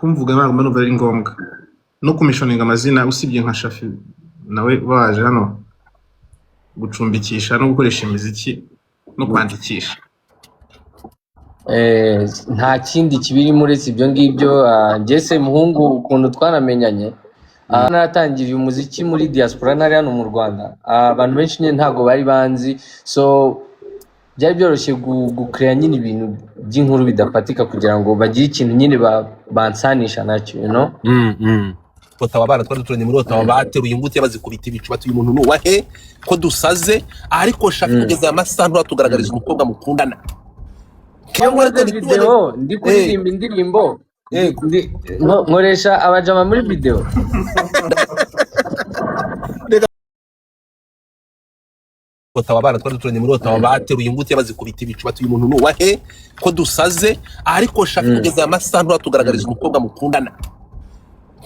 kumvuga ntabwo numva ari ngombwa no kumishoninga amazina usibye nka Shafi nawe baje hano gucumbikisha no gukoresha imiziki no kwandikisha. Nta kindi kibiri muri ibyo ngibyo. Njye muhungu ukuntu twanamenyanye natangiriye umuziki muri diaspora nari hano mu Rwanda, abantu benshi nyine ntago bari banzi, so byari byoroshye gucreate nyine ibintu by'inkuru bidafatika kugira ngo bagire ikintu nyine bansanisha nacyo, you know. Ottawa twari duturanye muri Ottawa bateruye imbuto bazikubita ibicuba tuyu muntu nuwahe ko dusaze, ariko Shafi kugeza amasantu tugaragariza umukobwa mukundana. Video ndi kuririmba indirimbo nkoresha abajama muri video. Ottawa twari duturanye muri Ottawa bateruye imbuto bazikubita ibicuba tuyu muntu nuwahe ko dusaze, ariko Shafi kugeza amasantu tugaragariza umukobwa mukundana.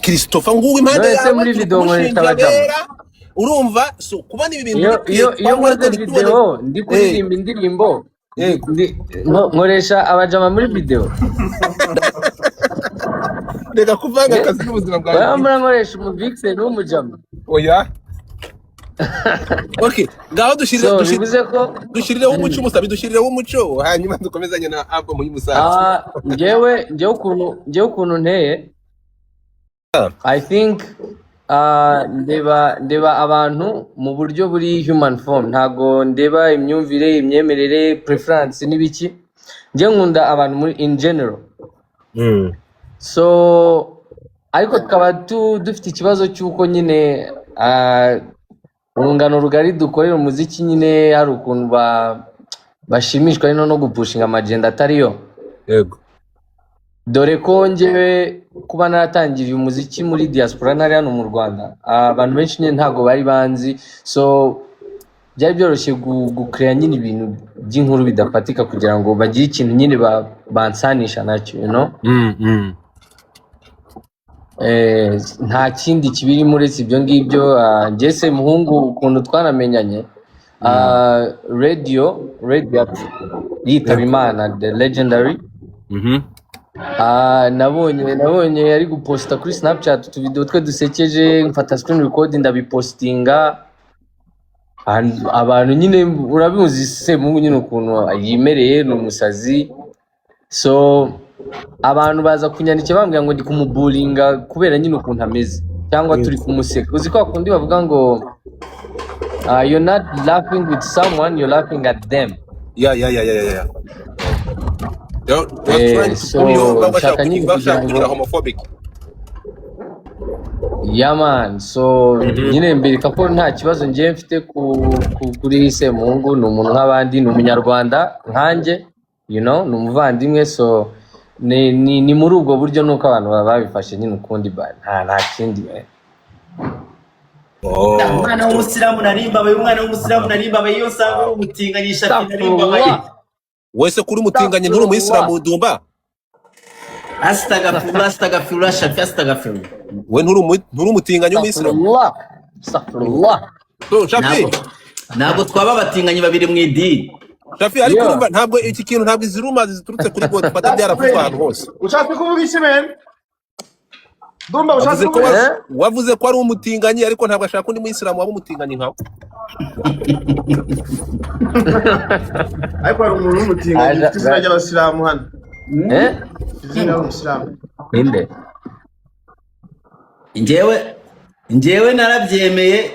Christopher nguwe impande yawe muri video nkoresha abajama. Urumva so kubana ibi bintu iyo nkoze video ndi kuririmba indirimbo nkoresha abajama muri video. Reka kuvanga akazi n'ubuzima bwawe. Bamara nkoresha umuvixen n'umujama. Oya. Okay, ngaho dushirireho umuco musabi, dushirireho umuco hanyuma dukomezanye na album y'umusaza. Njyewe ukuntu nteye, I think ndeba abantu mu buryo buri human form, ntago ndeba imyumvire, imyemerere, preference n'ibiki. Njye nkunda abantu muri in general. So ariko tukaba dufite ikibazo cy'uko nyine urungano rugari dukorera umuziki nyine hari ukuntu bashimishwa no gupushinga amagenda atariyo. Yego. Dore ko njyewe kuba naratangiriye umuziki muri diaspora nari hano mu Rwanda, abantu benshi nyine ntago bari banzi, so byari byoroshye gucreate nyine ibintu by'inkuru bidafatika kugira ngo bagire ikintu nyine bansanisha nacyo, you know. Nta kindi kibiri muri ibyo ngibyo. Njye muhungu ukuntu twanamenyanye, radio yitaba Imana, the legendary. Nabonye yari guposta kuri Snapchat utuvideo twe dusekeje, mfata screen record ndabipostinga. Abantu nyine urabimuzi Semungu nyine ukuntu yimereye n'umusazi, so abantu baza kunyandikira bambwira ngo ndi kumubulinga kubera nyine ukuntu ameze cyangwa turi kumuseka. Uzi ko akundi bavuga ngo you're not laughing with someone, you're laughing at them. Yeah. Shaka nyine kugira ngo homophobic. Yeah man, so nyine mbirika ko nta kibazo ngiye mfite kuri Semungu, ni umuntu nk'abandi, ni umunyarwanda nkanjye, you know, ni umuvandimwe, so ni muri ubwo buryo nuko abantu babifashe nyine ukundi nta kindi. Umwana w'umusiramu narimba iyo usanga umutinganyisha narimba wese kuri umutinganye nturi umuyisilamu dumba. Astagfirullah Shafi, astagfirullah. We nturi umutinganye w'umuyisilamu. Astaghfirullah. So Shafi ntabwo twaba batinganye babiri mu idini. Shafi ariko urumva ntabwo iki kintu ntabwo iziruma ziturutse kuri God fata byaravuga ahantu hose. Ushaka kuvuga iki men? Dumba ushaka kuvuga wavuze ko ari umutinganye ariko ntabwo ashaka undi muyisilamu waba umutinganye nkawe. Ariko ari umuntu w'umutinganye tuzira y'abasilamu hano. Tuzira y'abasilamu. Inde. Njyewe narabyemeye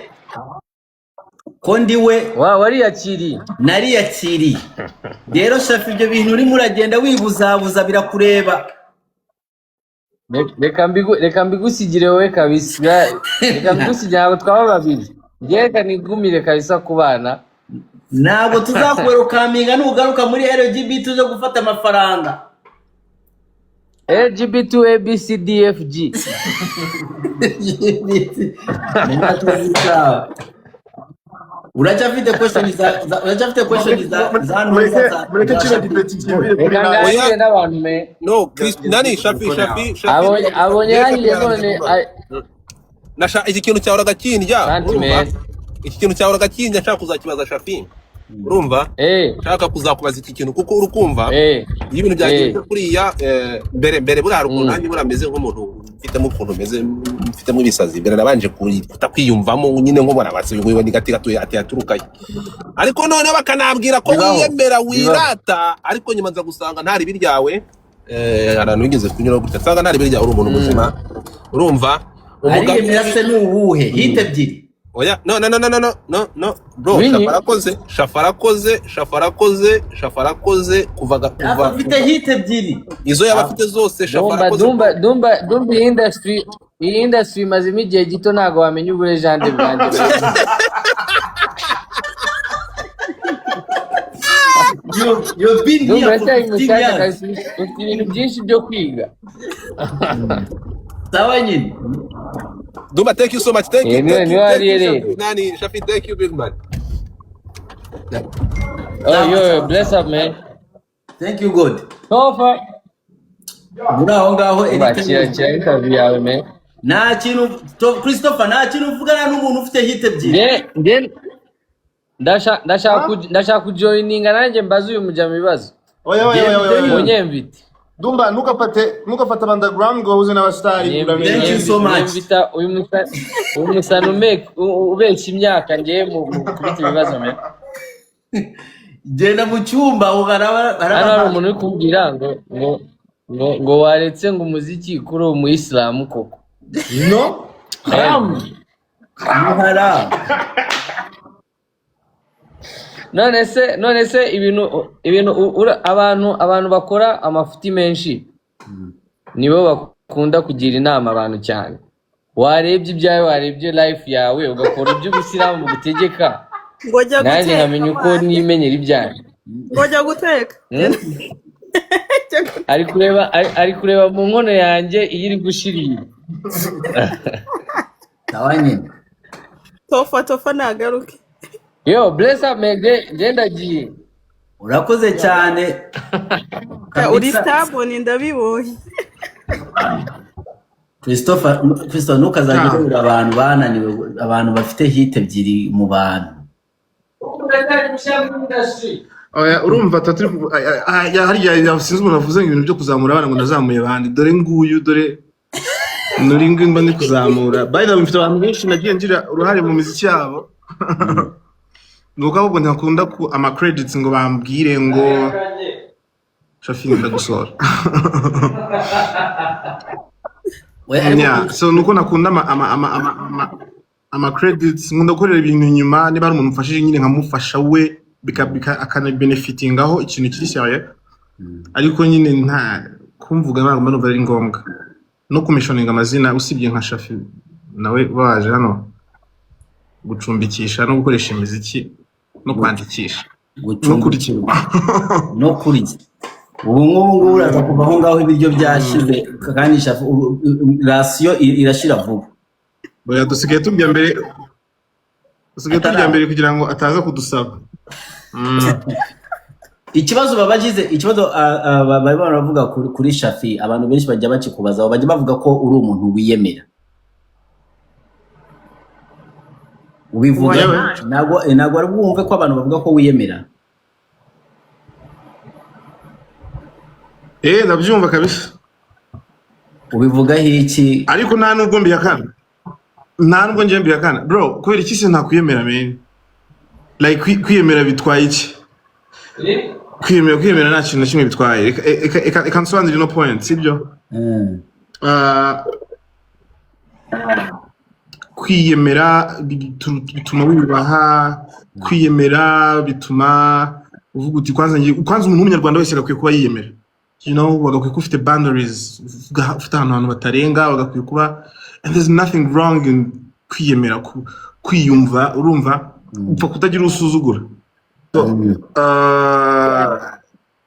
ko ndiwe wariyakiriye. Nariyakiriye. Rero Shafi ibyo bintu urimo uragenda wibuzabuza birakureba. Reka mbigusigire wowe kabisa. Reka mbigusigire ngo twaba babiri. Reka nigumire kabisa kubana. Ntabwo tuzakuwerukaminga nugaruka muri LGBT uje gufata amafaranga. LGBT ABCDFG. Urachafite question za mureke kino debate kibire n'abantu me. No, nani Shafi. Abonye yanjye none nasha iki kintu cyahoraga kindya. Sentiment. Iki kintu cyahoraga kindya nshaka kuzakibaza Shafi. urumva nshaka kuzakubaza iki kintu kuko urukumva iyo ibintu byagiye kuriya mbere buri haruko nanjye burameze nk'umuntu mfitemo ukuntu meze mfitemo ibisazi mbere nabanje kwiyumvamo nyine nko barabatse ngo ni gati gato yaturukaye ariko none bakanabwira ko wiyemera wirata ariko nyuma nza gusanga ntari biryawe abantu bigeze kunyura gutya nsanga ntari biryawe uri umuntu muzima urumva umugabo yase n'uwuhe hite ebyiri oya no bro shafarakoze kuva afite hite ebyiri izo yabafite zose shafarakoze dumba iyi industry mazimo igihe gito ntago wamenya uburejande bwanjye you've been here for 15 years ufite ibintu byinshi byo kwiga sawa nyine Dumba, thank you so much. Thank you. Nani, Shafi, thank you, big man. Oh, yo, bless up, man. Thank you, God. Tofa. Ngaho Kira interview yawe, man. Nta kintu Christopher, nta kintu uvugana n'umuntu ufite hit ebyiri. Ndashaka kujoininga nanjye mbaza uyu mujama ibibazo. Oya. Munyemvite. Dumba, ntukafate underground ngo uze n'abastari. Thank you so much. Uyu musano ubeshya imyaka ngiye mu kubita ibibazo, man. Genda mu cyumba hari umuntu uri kumbwira ngo waretse ngo umuziki kuri uwo muyisilamu koko. No? Haram. none se ibintu abantu bakora amafuti menshi nibo bakunda kugira inama abantu cyane. Warebye ibyawe, warebye life yawe, ugakora iby'ubusiramu butegeka. Nanjye nkamenya uko nimenyera ibyawe. Ngojya guteka. Ari kureba mu nkono yanjye iyo iri gushirira. Tawanye. Tofa nagaruke. Yo, bless up, man. Genda giye. Urakoze cyane. Uri stable ndabibonye. Christopher ntukazagirira abantu bananiwe, abantu bafite hit ebyiri mu bantu. Oya, urumva taturi hariya sinzi umuntu avuze ngo ibintu byo kuzamura abana ngo nazamuye abandi dore nguyu dore nuri ngimba ndi kuzamura. By the way, mfite abantu benshi nagiye ngira uruhare mu muziki yabo. Nuko ahubwo ntakunda ku ama credits ngo bambwire ngo Shafi ndagusora. So nuko nakunda ama credits nkunda gukorera ibintu nyuma niba ari umuntu mfashije nyine nkamufasha we akana benefitingaho ikintu kiri serious. Ariko nyine nta kumvuga ntabwo numva ari ngombwa no kumishoninga amazina usibye nka Shafi nawe baje hano gucumbikisha no gukoresha imiziki no kwandikisha no kurya ubu ngubu uraza kuva aho ngaho ibiryo byashize kandi Shafi rasiyo irashira vuba. Boya dusigaye tujya mbere kugira ngo ataza kudusaba. Ikibazo bari baravuga kuri Shafi, abantu benshi bajya bakikubaza, bajya bavuga ko uri umuntu wiyemera. Ubivuga ntabwo ari bwumve ko abantu bavuga ko wiyemera. Ndabyumva kabisa. Ubivuga iki? Ariko nta nubwo mbiyakana. Bro, kubera iki se ntakwiyemera men? Like kwiyemera bitwaye iki? Kwiyemera nta kintu na kimwe bitwaye. Ikansobanurira no point, sibyo? Kwiyemera bituma wiyubaha, kwiyemera bituma uvuga uti kwanza umuntu w'umunyarwanda wese agakwiye kuba yiyemera. You know, bagakwiye ufite boundaries, ufite ahantu batarenga, bagakwiye kuba, and there's nothing wrong in kwiyemera, kwiyumva, urumva, upfa kutagira usuzugura.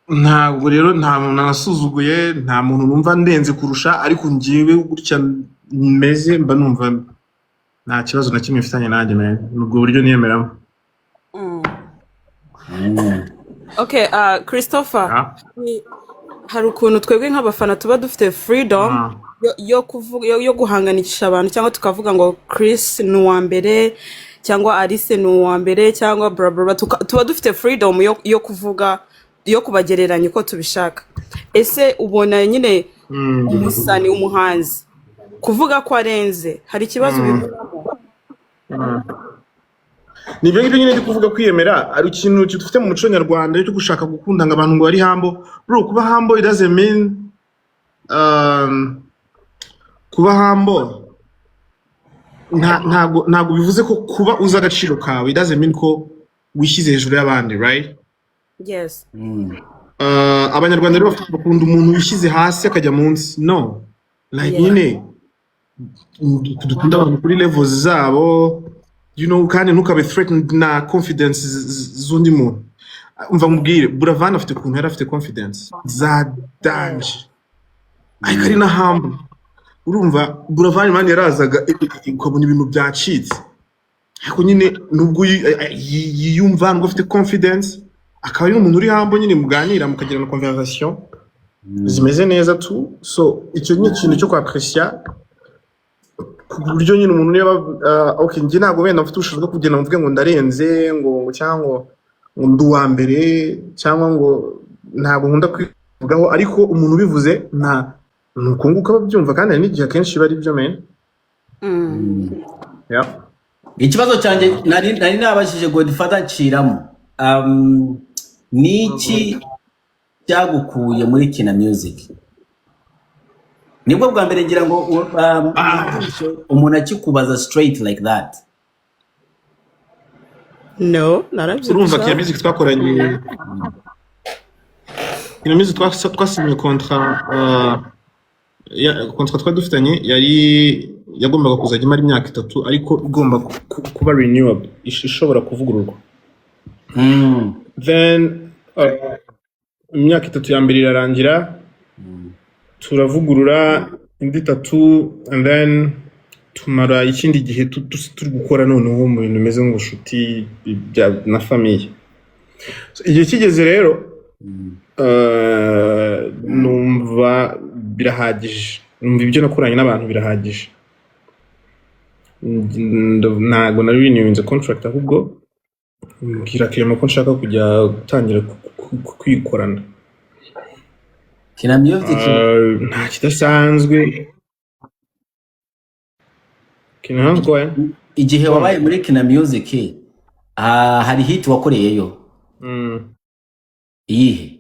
Ntabwo rero nta muntu nasuzuguye, nta muntu numva ndenze kurusha, ariko ngiwe gutya meze mba numva nta kibazo na kimwe mfitanye nanjye man. Nubwo buryo niyemeramo. Okay, Christopher. Hari ukuntu twebwe nk'abafana tuba dufite freedom yo kuvuga yo guhanganisha abantu cyangwa tukavuga ngo Chris ni uwa mbere cyangwa Alice ni uwa mbere cyangwa bla bla bla, tuba dufite freedom yo kuvuga, yo kubagereranya uko tubishaka. Ese ubona nyine umusani umuhanzi kuvuga ko arenze hari ikibazo bivugamo? Nibyo ngibyo nyine ndi kuvuga kwiyemera ari ikintu dufite mu muco nyarwanda cyo gushaka gukundanga abantu ngo bari humble. Bro, kuba humble it doesn't mean kuba humble ntago bivuze ko kuba uza agaciro kawe it doesn't mean ko wishyize hejuru y'abandi, right? Yes. Abanyarwanda rero bakunda umuntu wishyize hasi akajya munsi. No, like nyine dukunda abantu kuri levels zabo, you know, kandi ntukabe threatened na confidence z'undi muntu. Umva mubwire, Buravan afite ukuntu yari afite confidence za danger, ariko ari na humble. Urumva Buravan man yarazaga ukabona ibintu byacitse, ariko nyine nubwo yiyumva ngo afite confidence, akaba ari umuntu uri humble, nyine muganira mukagira na conversation zimeze neza tu. So icyo ni ikintu cyo kwaprecier ku buryo nyine umuntu niba okay njye ntabwo wenda mfite ubushobozi bwo kugenda mvuge ngo ndarenze ngo cyangwa ngo ndi uwa mbere cyangwa ngo ntabwo nkunda kwivugaho, ariko umuntu ubivuze nta nukunguka babyumva, kandi hari n'igihe akenshi bari byo men. Yeah. Ikibazo cyanjye nari nabashije Godfather nciramo niki cyagukuye muri Kina Music? Nibwo bwa mbere ngira ngo umuntu akikubaza straight like that. No, narabyo. Urumva Kina Music twakoranye, Kina Music twasinye contrat twari dufitanye, yagombaga kuzajya imara imyaka 3 ariko igomba kuba renewable, ishobora kuvugururwa. Then imyaka 3 ya mbere irarangira, turavugurura indi 3, and then tumara ikindi gihe turi gukora noneho mu bintu bimeze nk'ubushuti na famille. Igihe kigeze rero numva birahagije, numva ibyo nakoranye n'abantu birahagije, ntago nari renewinze contract, ahubwo mbwira Clement ko nshaka kujya gutangira kwikorana. Kina Music nta kidasanzwe. Igihe wabaye muri Kina Music hari hit wakoreyeyo? Iyihe?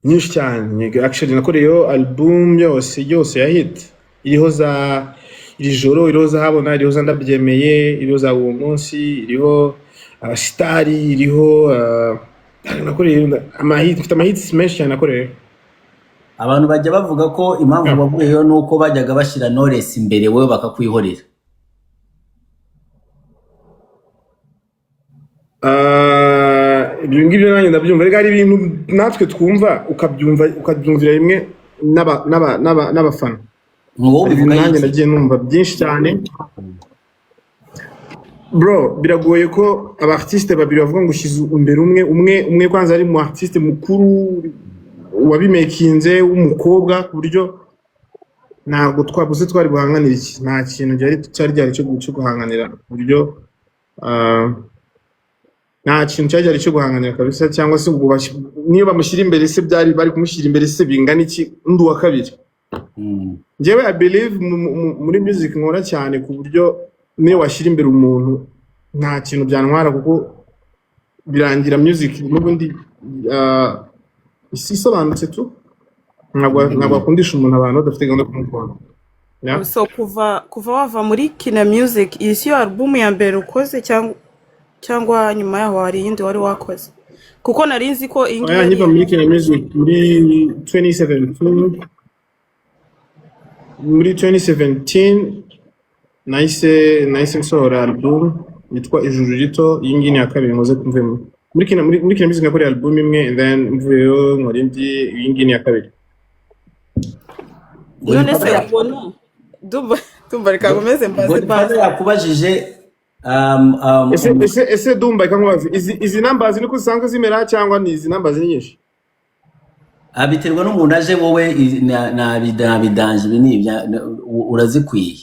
Nyinshi cyane. Actually nakoreyeyo album yose ya hit, iriho za iri joro, iriho za habona, iriho za ndabyemeye, iriho za uwo munsi, iriho abasitari, iriho nakoreye mfite amahits menshi cyane nakoreye. Abantu bajya bavuga ko impamvu bavuyeyo nuko bajyaga bashyira Knowless imbere wowe bakakwihorera. Ibyo ngibyo nanjye ndabyumva, rega ari ibintu natwe twumva ukabyumvira rimwe n'abafana. Nanjye nagiye numva byinshi cyane. Bro, biragoye ko abartiste babiri bavuga ngo ushyize imbere umwe kwanza ari mu artiste mukuru wabimekinze w'umukobwa, ku buryo ntabwo twabuze twari guhanganira iki, nta kintu cyari cyo guhanganira, ku buryo nta kintu cyari cyo guhanganira kabisa. Cyangwa se ubwo niyo bamushyira imbere se byari bari kumushyira imbere se bingana iki undi wa kabiri. Njyewe I believe muri music nkora cyane ku buryo niyo washyira imbere umuntu nta kintu byantwara, kuko birangira music n'ubundi isi isobanutse tu, ntabwo akundisha umuntu abantu badafite gahunda yo kumukunda. So kuva wava muri Kina Music, iyi si yo album ya mbere ukoze cyangwa nyuma yaho hari iyindi wari wakoze? Kuko nari nzi ko iyi ngiyi nyiva muri Kina Music muri 2017 nahise nsohora album yitwa Ijuru Rito. Iyi ngiyi ni ya kabiri nkoze kumvemo muri Kina Music. nakoreye album imwe, and then mvuyeyo nkora indi, iyi ngiyi ni ya kabiri. None se ubona Dumba reka ngomeze mbaze baze yakubajije ese Dumba ikankubaza izi numbers niko zisanzwe zimera cyangwa ni izi numbers nyinshi? Abiterwa n'umuntu aje, wowe nabidanje ibintu urazikwiye.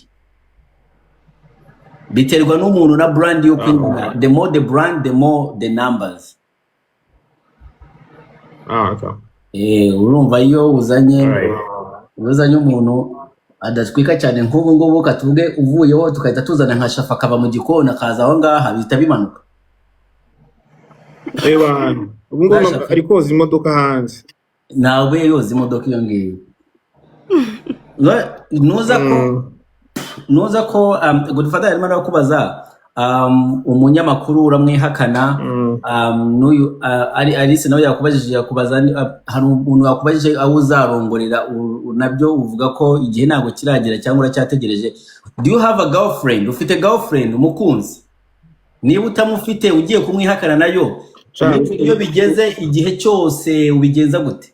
biterwa n'umuntu na brand yo kwinjira. The more the brand, the more the numbers. Okay. Urumva iyo uzanye umuntu adatwika cyane nk'ubu ngubu katuvuge uvuyeho tukahita tuzana nka Shafa akaba mu gikona akaza aho ngaha bihita bimanuka. Ubu ngubu ari koza imodoka hanze. Nawe yoza imodoka iyo ngiyo. Nuza ko Godfather arimo arakubaza umunyamakuru uramwihakana n'uyu Alice nawe yakubaza hari umuntu yakubajije aho uzarongorera nabyo uvuga ko igihe ntago kiragera cyangwa uracyategereje. Do you have a girlfriend? Ufite girlfriend umukunzi? Niba utamufite ugiye kumwihakana nayo iyo bigeze igihe cyose ubigenza gute?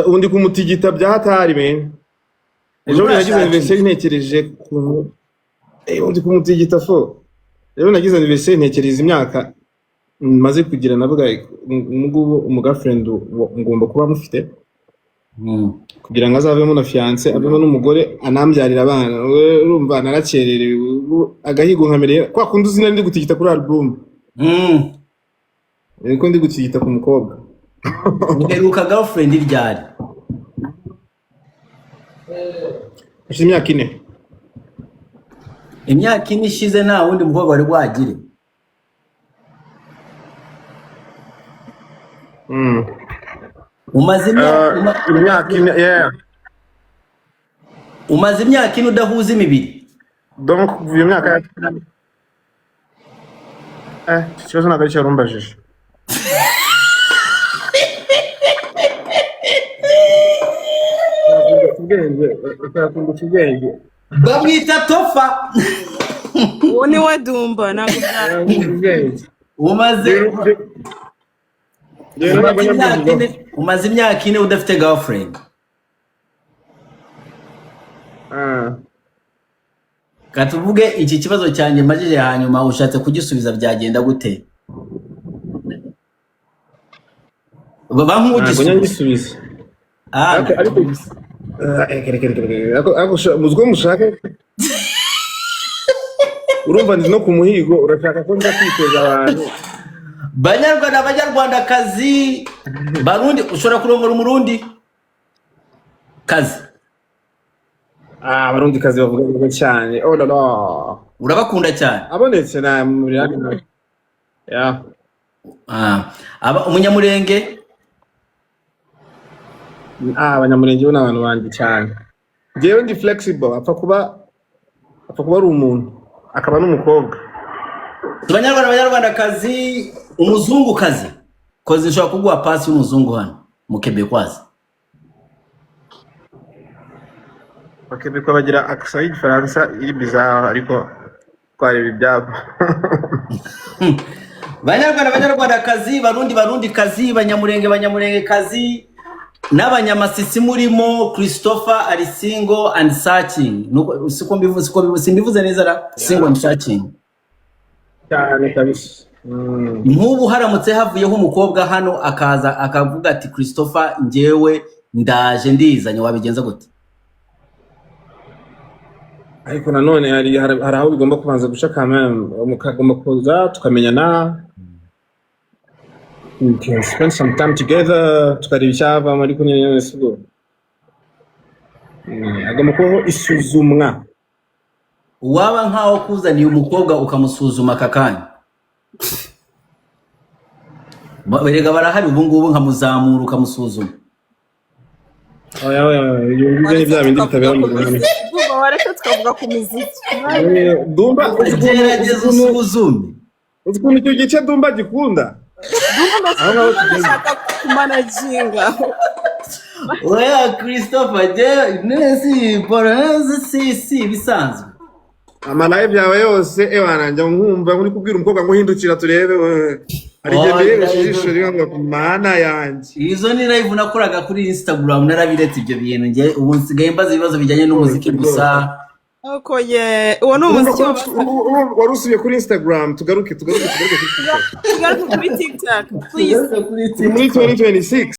Undi kumutigita byahatari men. Ejo nagize anniversaire ntekereje undi kumutigita fo. Ejo nagize anniversaire ntekereza imyaka maze kugira navuga ngubu umugirlfriend ngomba kuba mufite kugira ngo azavemo na fiance abemo n'umugore anambyarira abana. Urumva narakererewe agahigo nkamereye kwa kundi uzina ndi gutigita kuri album. Niko ndi gutigita ku mukobwa. Uheruka girlfriend ryari? Imyaka 4. Imyaka 4 ishize nta wundi mukobwa wari wagire. Umaze imyaka 4 yeah. Umaze imyaka 4 udahuza imibiri. Donc iyo myaka kibazo ntabwo ari cyo rumbajije. Bamwita Tofa. Uwo ni we Dumba ntabwo umaze imyaka 4 udafite girlfriend. Katuvuge iki kibazo cyanjye majije hanyuma ushatse kugisubiza byagenda gute? Baba nk'ugisubiza. Muzgo mushaka urumva ndi no kumuhigo urashaka ko nza kwiteza abantu. Banyarwandakazi barundi ushobora kurongora umurundi kazi. Abarundi kazi bavuga cyane. Oh la la. Urabakunda cyane. Abonetse na muri hano. Yeah. Aba umunyamurenge? Abanyamurenge bo n'abantu bandi cyane. Jewe ndi flexible apfa kuba ari umuntu akaba n'umukobwa. Abanyarwandakazi umuzungu kazi. Koze nshobora kuguha pasi y'umuzungu hano mu Québécois. Bakebekwa bagira accent y'igifaransa iri bizarre ariko twareba ibyabo. Banyarwandakazi barundi kazi banyamurenge kazi n'abanyamasisi murimo Christopher ari single and searching. Siko mbivuze neza ra single and searching. Cyane kabisa. Nk'ubu haramutse havuyeho umukobwa hano akaza akavuga ati Christopher njyewe ndaje ndizanye wabigenza gute? Ariko nanone hari aho bigomba kubanza guca kamera mukagomba kuza tukamenyana. We can spend some time together tukareba icyava ariko nyine sigo. Agomba kubaho isuzumwa. Waba nkaho kuzaniye umukobwa ukamusuzuma kakanya. Berega barahari ubu ngubu nkamuzamura ukamusuzuma. Ibyo ni bya bindi bitabera mu Rwanda. Dumba wareka tukavuga ku muziki. Dumba gerageza usuzume. Ukuntu icyo gice Dumba gikunda. Dumba ndashaka kumanaginga. Oya Christopher nesi poranze si bisanzwe. Amalive yawe yose ewananja nkumva muri kubwira umukobwa ngo hindukira turebe ari gendere shisho ringa ku mana yanje. Izo ni live nakoraga kuri Instagram narabiretse ibyo bintu nge ubu nsigaye mbaza ibibazo bijyanye n'umuziki gusa. Uko ye uwo no umuziki warusubiye kuri Instagram tugaruke kuri TikTok please. Muri 2026